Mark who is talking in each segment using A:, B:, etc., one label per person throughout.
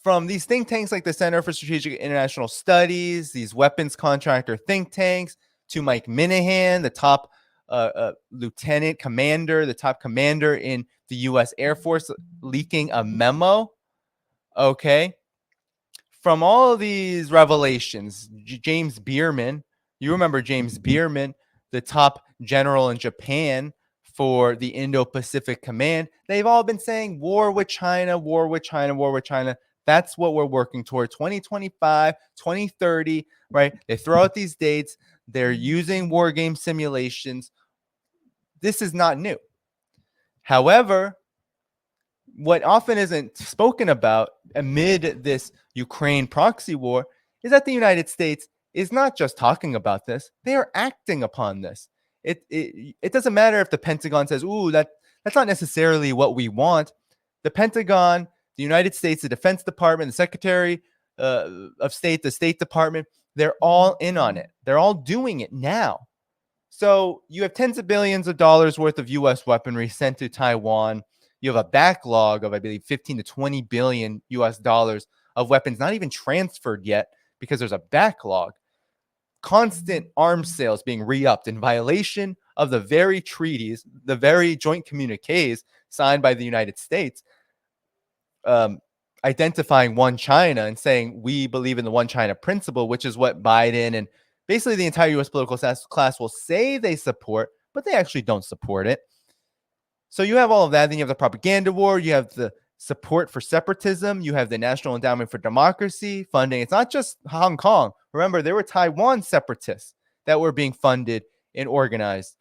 A: from these think tanks like the Center for Strategic International Studies, these weapons contractor think tanks, to Mike Minahan, the top lieutenant commander, the top commander in the U.S. Air Force, leaking a memo. Okay. From all of these revelations, James Bierman, you remember James Bierman, the top general in Japan for the Indo-Pacific Command, they've all been saying war with China, war with China, war with China. That's what we're working toward, 2025, 2030, right? They throw out these dates. They're using war game simulations. This is not new. However, what often isn't spoken about amid this Ukraine proxy war is that the United States is not just talking about this, they are acting upon this. It doesn't matter if the Pentagon says, ooh, that's not necessarily what we want. The Pentagon, the United States, the Defense Department, the Secretary of State, the State Department, they're all in on it. They're all doing it now. So you have tens of billions of dollars worth of U.S. weaponry sent to Taiwan. You have a backlog of, I believe, 15 to 20 billion U.S. dollars of weapons not even transferred yet because there's a backlog. Constant arms sales being re-upped in violation of the very treaties, the very joint communiques signed by the United States, identifying one China and saying we believe in the one China principle, which is what Biden and basically the entire U.S. political class will say they support, but they actually don't support it. So you have all of that. Then you have the propaganda war. You have the support for separatism. You have the National Endowment for Democracy funding. It's not just Hong Kong. Remember, there were Taiwan separatists that were being funded and organized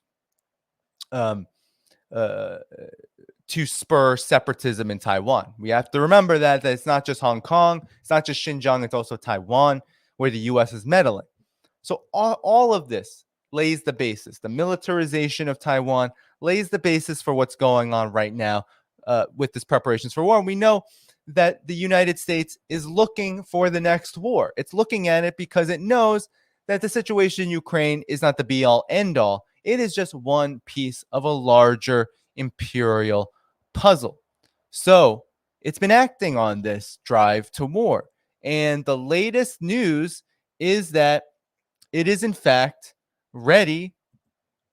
A: to spur separatism in Taiwan. We have to remember that it's not just Hong Kong. It's not just Xinjiang. It's also Taiwan, where the U.S. is meddling. So all of this lays the basis. The militarization of Taiwan lays the basis for what's going on right now with this preparations for war. And we know that the United States is looking for the next war. It's looking at it because it knows that the situation in Ukraine is not the be-all, end-all. It is just one piece of a larger imperial puzzle. So it's been acting on this drive to war. And the latest news is that it is, in fact, ready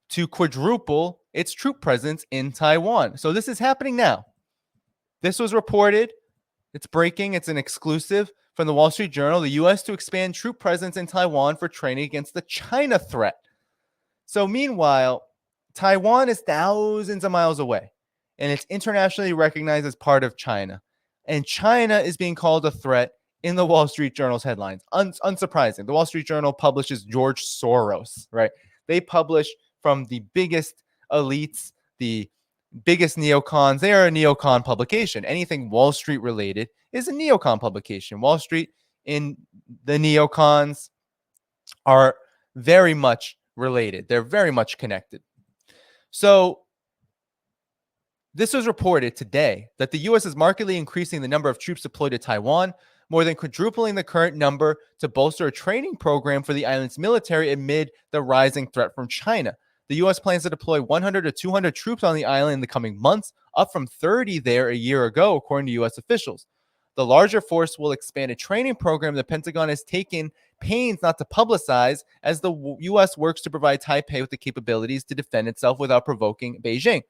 A: to quadruple its troop presence in Taiwan. So this is happening now. This was reported. It's breaking. It's an exclusive from the Wall Street Journal. The U.S. to expand troop presence in Taiwan for training against the China threat. So meanwhile, Taiwan is thousands of miles away, and it's internationally recognized as part of China. And China is being called a threat in the Wall Street Journal's headlines. Unsurprising. The Wall Street Journal publishes George Soros, right? They publish from the biggest elites, the biggest neocons. They are a neocon publication. Anything Wall Street related is a neocon publication. Wall Street and the neocons are very much related. They're very much connected. So this was reported today that the U.S. is markedly increasing the number of troops deployed to Taiwan, more than quadrupling the current number to bolster a training program for the island's military amid the rising threat from China. The U.S. plans to deploy 100 to 200 troops on the island in the coming months, up from 30 there a year ago, according to U.S. officials. The larger force will expand a training program the Pentagon has taken pains not to publicize as the U.S. works to provide Taipei with the capabilities to defend itself without provoking Beijing.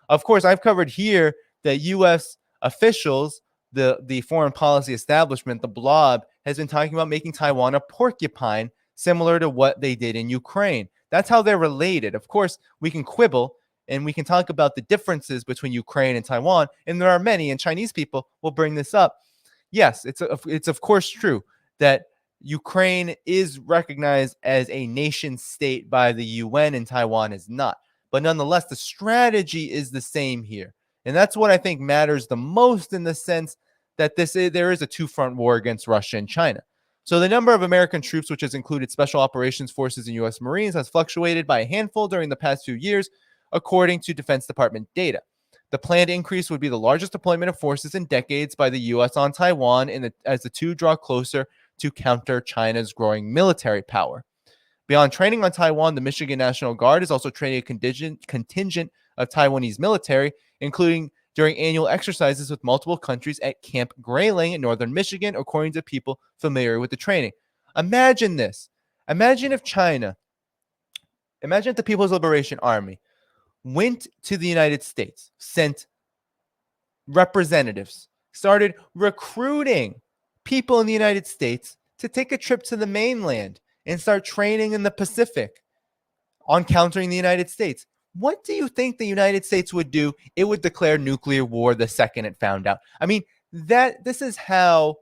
A: Of course, I've covered here that U.S. officials, the foreign policy establishment, the blob, has been talking about making Taiwan a porcupine, similar to what they did in Ukraine. That's how they're related. Of course, we can quibble and we can talk about the differences between Ukraine and Taiwan, and there are many, and Chinese people will bring this up. Yes, it's of course true that Ukraine is recognized as a nation state by the UN and Taiwan is not. But nonetheless, the strategy is the same here. And that's what I think matters the most, in the sense that there is a two-front war against Russia and China. So the number of American troops, which has included Special Operations Forces and U.S. Marines, has fluctuated by a handful during the past few years, according to Defense Department data. The planned increase would be the largest deployment of forces in decades by the U.S. on Taiwan as the two draw closer to counter China's growing military power. Beyond training on Taiwan, the Michigan National Guard is also training a contingent of Taiwanese military, including during annual exercises with multiple countries at Camp Grayling in northern Michigan, according to people familiar with the training. Imagine this. Imagine if the People's Liberation Army went to the United States, sent representatives, started recruiting people in the United States to take a trip to the mainland and start training in the Pacific on countering the United States. What do you think the United States would do? It would declare nuclear war the second it found out. I mean, this is how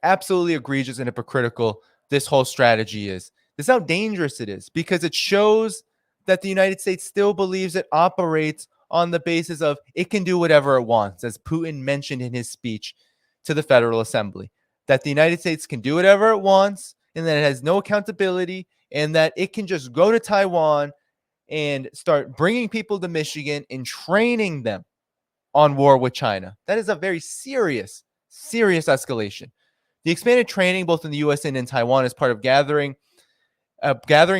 A: absolutely egregious and hypocritical this whole strategy is. This is how dangerous it is, because it shows that the United States still believes it operates on the basis of it can do whatever it wants, as Putin mentioned in his speech to the Federal Assembly, that the United States can do whatever it wants and that it has no accountability and that it can just go to Taiwan and start bringing people to Michigan and training them on war with China. That is a very serious escalation. The expanded training both in the U.S. and in Taiwan is part of a gathering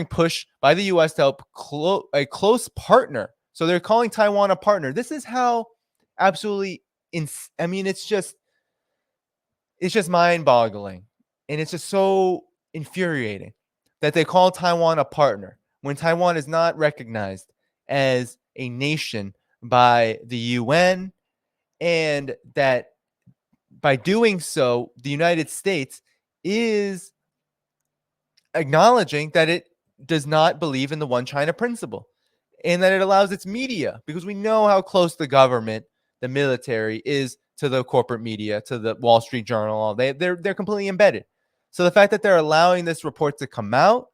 A: push by the U.S. to help a close partner. So they're calling Taiwan a partner. This is how absolutely it's just mind-boggling, and it's just so infuriating that they call Taiwan a partner when Taiwan is not recognized as a nation by the UN, and that by doing so, the United States is acknowledging that it does not believe in the one China principle and that it allows its media, because we know how close the government, the military, is to the corporate media, to the Wall Street Journal. They're completely embedded. So the fact that they're allowing this report to come out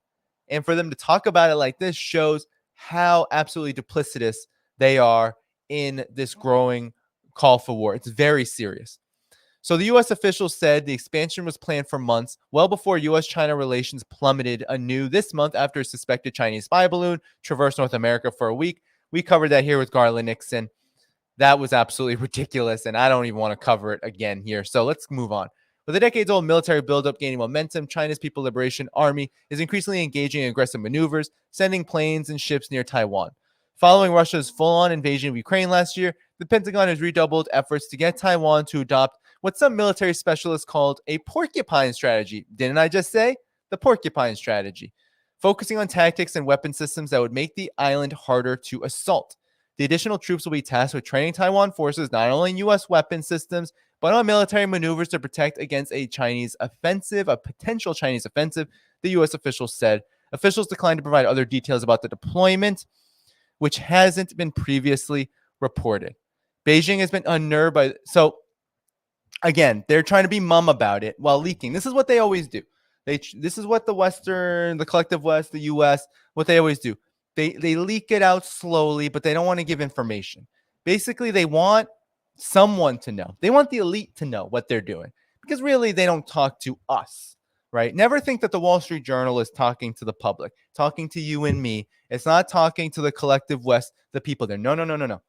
A: and for them to talk about it like this shows how absolutely duplicitous they are in this growing call for war. It's very serious. So the U.S. officials said the expansion was planned for months, well before U.S.-China relations plummeted anew this month after a suspected Chinese spy balloon traversed North America for a week. We covered that here with Garland Nixon. That was absolutely ridiculous, and I don't even want to cover it again here. So let's move on. With a decades-old military buildup gaining momentum, China's People's Liberation Army is increasingly engaging in aggressive maneuvers, sending planes and ships near Taiwan. Following Russia's full-on invasion of Ukraine last year, the Pentagon has redoubled efforts to get Taiwan to adopt what some military specialists called a porcupine strategy. Didn't I just say? The porcupine strategy. Focusing on tactics and weapon systems that would make the island harder to assault. The additional troops will be tasked with training Taiwan forces not only in U.S. weapon systems, but on military maneuvers to protect against a potential Chinese offensive, the U.S. officials said. Officials declined to provide other details about the deployment, which hasn't been previously reported. Beijing has been unnerved by... So, again, they're trying to be mum about it while leaking. This is what they always do. This is what the collective West, the U.S., what they always do. They leak it out slowly, but they don't want to give information. Basically, they want someone to know. They want the elite to know what they're doing, because really they don't talk to us, right? Never think that the Wall Street Journal is talking to the public, talking to you and me. It's not talking to the collective West, the people there. No.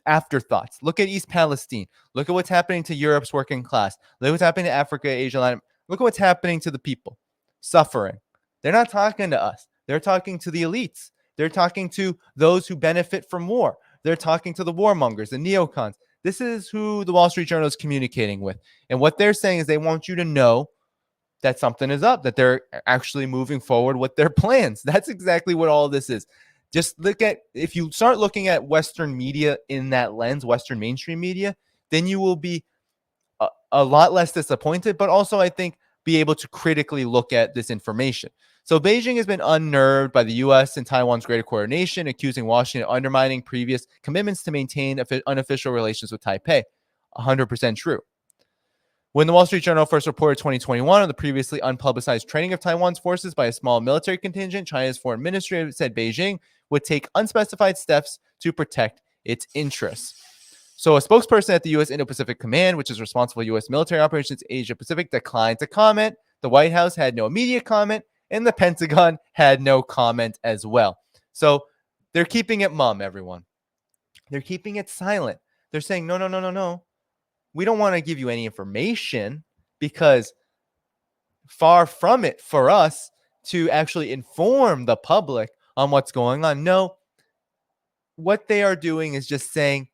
A: Afterthoughts. Look at East Palestine. Look at what's happening to Europe's working class. Look at what's happening to Africa, Asia, Latin. Look at what's happening to the people suffering. They're not talking to us. They're talking to the elites. They're talking to those who benefit from war. They're talking to the warmongers, the neocons. This is who the Wall Street Journal is communicating with. And what they're saying is they want you to know that something is up, that they're actually moving forward with their plans. That's exactly what all this is. Just if you start looking at Western media in that lens, Western mainstream media, then you will be a lot less disappointed, but also I think be able to critically look at this information. So Beijing has been unnerved by the U.S. and Taiwan's greater coordination, accusing Washington of undermining previous commitments to maintain unofficial relations with Taipei. 100% true. When the Wall Street Journal first reported 2021 on the previously unpublicized training of Taiwan's forces by a small military contingent, China's foreign ministry said Beijing would take unspecified steps to protect its interests. So a spokesperson at the U.S. Indo-Pacific Command, which is responsible for U.S. military operations in Asia-Pacific, declined to comment. The White House had no immediate comment, and the Pentagon had no comment as well. So they're keeping it mum, everyone. They're keeping it silent. They're saying, no. We don't want to give you any information, because far from it for us to actually inform the public on what's going on. No, what they are doing is just saying,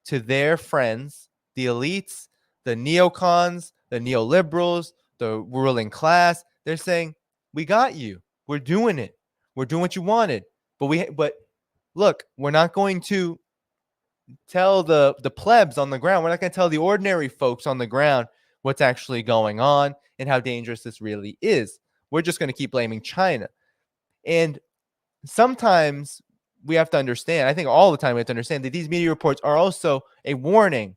A: to their friends, the elites, the neocons, the neoliberals, the ruling class. They're saying, we got you. We're doing it. We're doing what you wanted. But look, we're not going to tell the plebs on the ground. We're not going to tell the ordinary folks on the ground what's actually going on and how dangerous this really is. We're just going to keep blaming China. And sometimes we have to understand, I think all the time we have to understand that these media reports are also a warning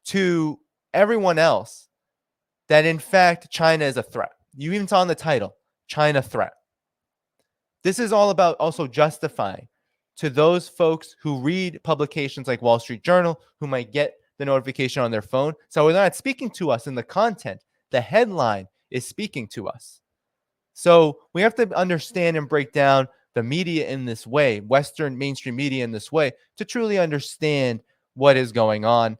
A: to everyone else that in fact China is a threat. You even saw in the title, China threat. This is all about also justifying to those folks who read publications like Wall Street Journal, who might get the notification on their phone. So they're not speaking to us in the content. The headline is speaking to us. So we have to understand and break down the media in this way, Western mainstream media in this way, to truly understand what is going on.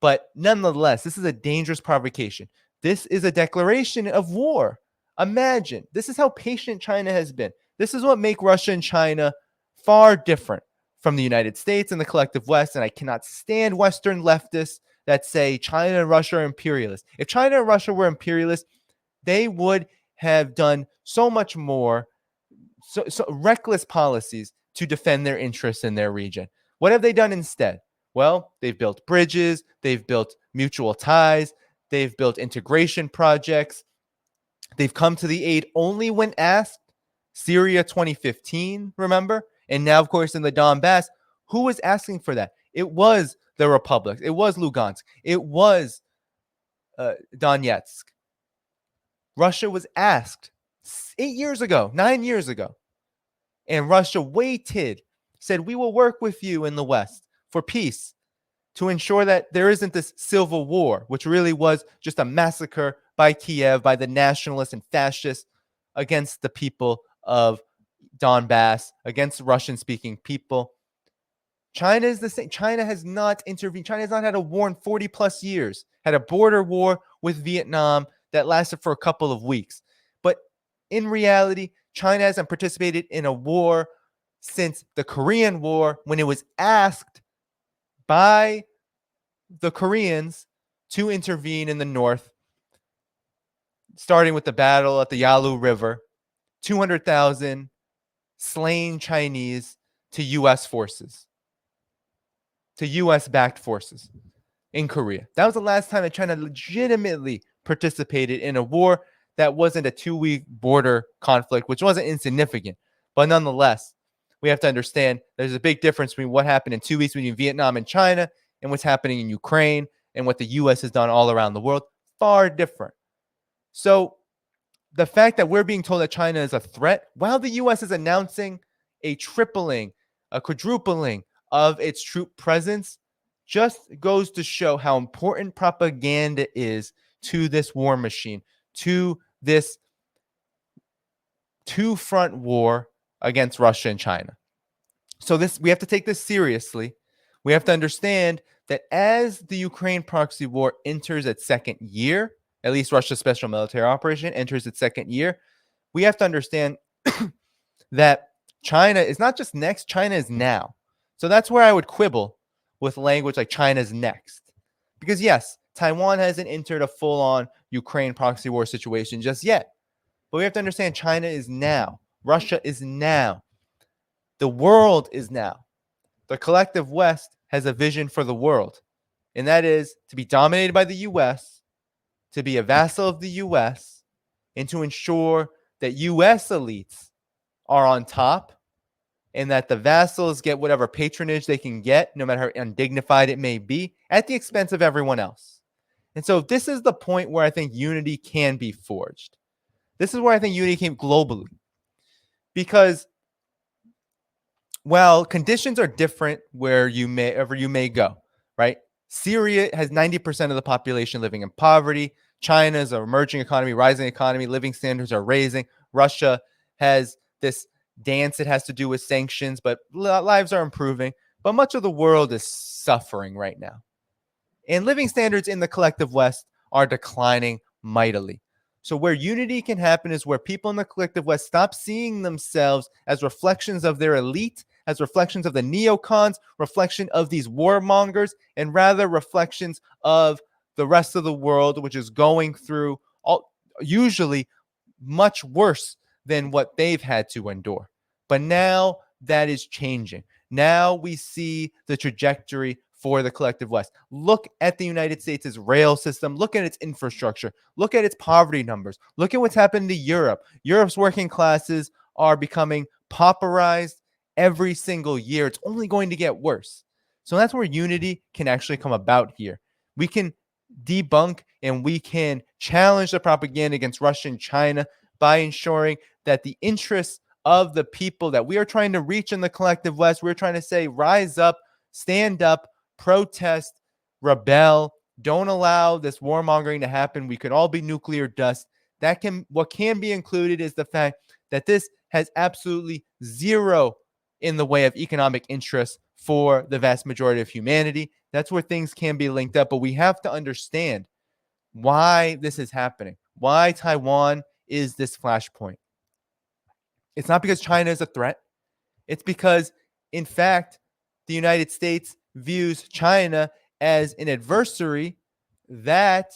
A: But nonetheless, this is a dangerous provocation. This is a declaration of war. Imagine, this is how patient China has been. This is what makes Russia and China far different from the United States and the collective West. And I cannot stand Western leftists that say China and Russia are imperialists. If China and Russia were imperialists, they would have done so much more, so reckless policies to defend their interests in their region. What have they done instead? Well, they've built bridges, they've built mutual ties, they've built integration projects. They've come to the aid only when asked. Syria 2015, remember? And now, of course, in the Donbass, who was asking for that? It was the republics. It was Lugansk. It was Donetsk. Russia was asked 8 years ago, 9 years ago. And Russia waited, said, we will work with you in the West for peace to ensure that there isn't this civil war, which really was just a massacre by Kiev, by the nationalists and fascists against the people of Donbass, against Russian-speaking people. China is the same. China has not intervened. China has not had a war in 40 plus years, had a border war with Vietnam that lasted for a couple of weeks. But in reality, China hasn't participated in a war since the Korean War, when it was asked by the Koreans to intervene in the north, starting with the battle at the Yalu River, 200,000 slain Chinese to U.S. forces, to U.S.-backed forces in Korea. That was the last time that China legitimately participated in a war that wasn't a 2-week border conflict, which wasn't insignificant. But nonetheless, we have to understand there's a big difference between what happened in 2 weeks between Vietnam and China and what's happening in Ukraine and what the U.S. has done all around the world. Far different. So the fact that we're being told that China is a threat, while the U.S. is announcing a tripling, a quadrupling of its troop presence, just goes to show how important propaganda is to this war machine, to this two-front war against Russia and China. So we have to take this seriously. We have to understand that as the Ukraine proxy war enters its second year, at least Russia's special military operation enters its second year, we have to understand that China is not just next, China is now. So that's where I would quibble with language like China's next. Because yes, Taiwan hasn't entered a full-on Ukraine proxy war situation just yet. But we have to understand China is now. Russia is now. The world is now. The collective West has a vision for the world. And that is to be dominated by the U.S., to be a vassal of the U.S., and to ensure that U.S. elites are on top and that the vassals get whatever patronage they can get, no matter how undignified it may be, at the expense of everyone else. And so this is the point where I think unity can be forged. This is where I think unity came globally. Because while conditions are different wherever you may go, right? Syria has 90% of the population living in poverty. China is an emerging economy, rising economy, living standards are raising. Russia has this dance it has to do with sanctions, but lives are improving. But much of the world is suffering right now. And living standards in the collective West are declining mightily. So where unity can happen is where people in the collective West stop seeing themselves as reflections of their elite as reflections of the neocons, reflection of these warmongers, and rather reflections of the rest of the world, which is going through usually much worse than what they've had to endure. But now that is changing. Now we see the trajectory for the collective West. Look at the United States' rail system. Look at its infrastructure. Look at its poverty numbers. Look at what's happened to Europe. Europe's working classes are becoming pauperized every single year. It's only going to get worse. So that's where unity can actually come about here. We can debunk and we can challenge the propaganda against Russia and China by ensuring that the interests of the people that we are trying to reach in the collective West, we're trying to say, rise up, stand up, protest, rebel, don't allow this warmongering to happen. We could all be nuclear dust. What can be included is the fact that this has absolutely zero in the way of economic interest for the vast majority of humanity. That's where things can be linked up, but we have to understand why this is happening, why Taiwan is this flashpoint. It's not because China is a threat. It's because, in fact, the United States views China as an adversary that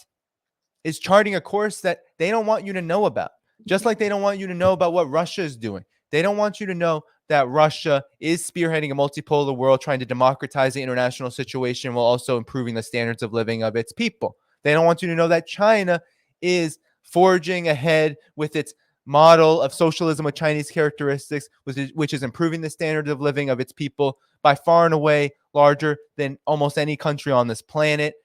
A: is charting a course that they don't want you to know about. Just like they don't want you to know about what Russia is doing. They don't want you to know that Russia is spearheading a multipolar world, trying to democratize the international situation while also improving the standards of living of its people. They don't want you to know that China is forging ahead with its model of socialism with Chinese characteristics, which is improving the standard of living of its people by far and away larger than almost any country on this planet,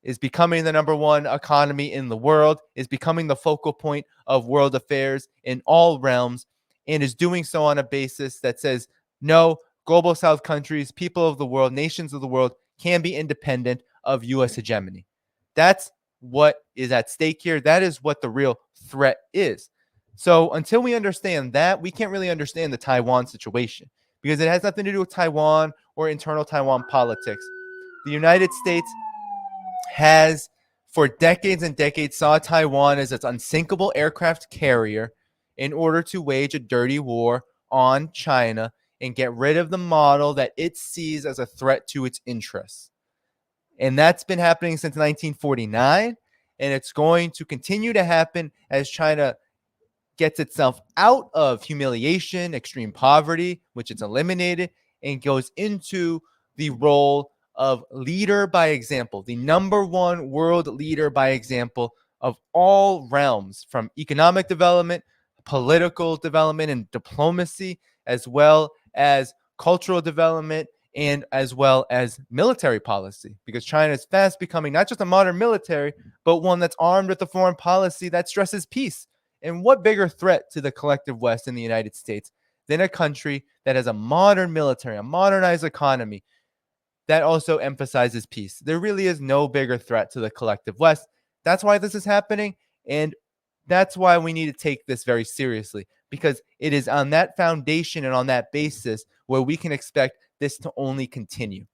A: is becoming the number one economy in the world, is becoming the focal point of world affairs in all realms, and is doing so on a basis that says, no, global South countries, people of the world, nations of the world can be independent of U.S. hegemony. That's what is at stake here. That is what the real threat is. So until we understand that, we can't really understand the Taiwan situation because it has nothing to do with Taiwan or internal Taiwan politics. The United States has, for decades and decades, saw Taiwan as its unsinkable aircraft carrier in order to wage a dirty war on China and get rid of the model that it sees as a threat to its interests. And that's been happening since 1949, and it's going to continue to happen as China gets itself out of humiliation, extreme poverty, which it's eliminated, and goes into the role of leader by example, the number one world leader by example of all realms, from economic development, political development, and diplomacy, as well as cultural development, and as well as military policy, because China is fast becoming not just a modern military, but one that's armed with a foreign policy that stresses peace. And what bigger threat to the collective West in the United States than a country that has a modern military, a modernized economy that also emphasizes peace? There really is no bigger threat to the collective West. That's why this is happening. And that's why we need to take this very seriously, because it is on that foundation and on that basis where we can expect this to only continue.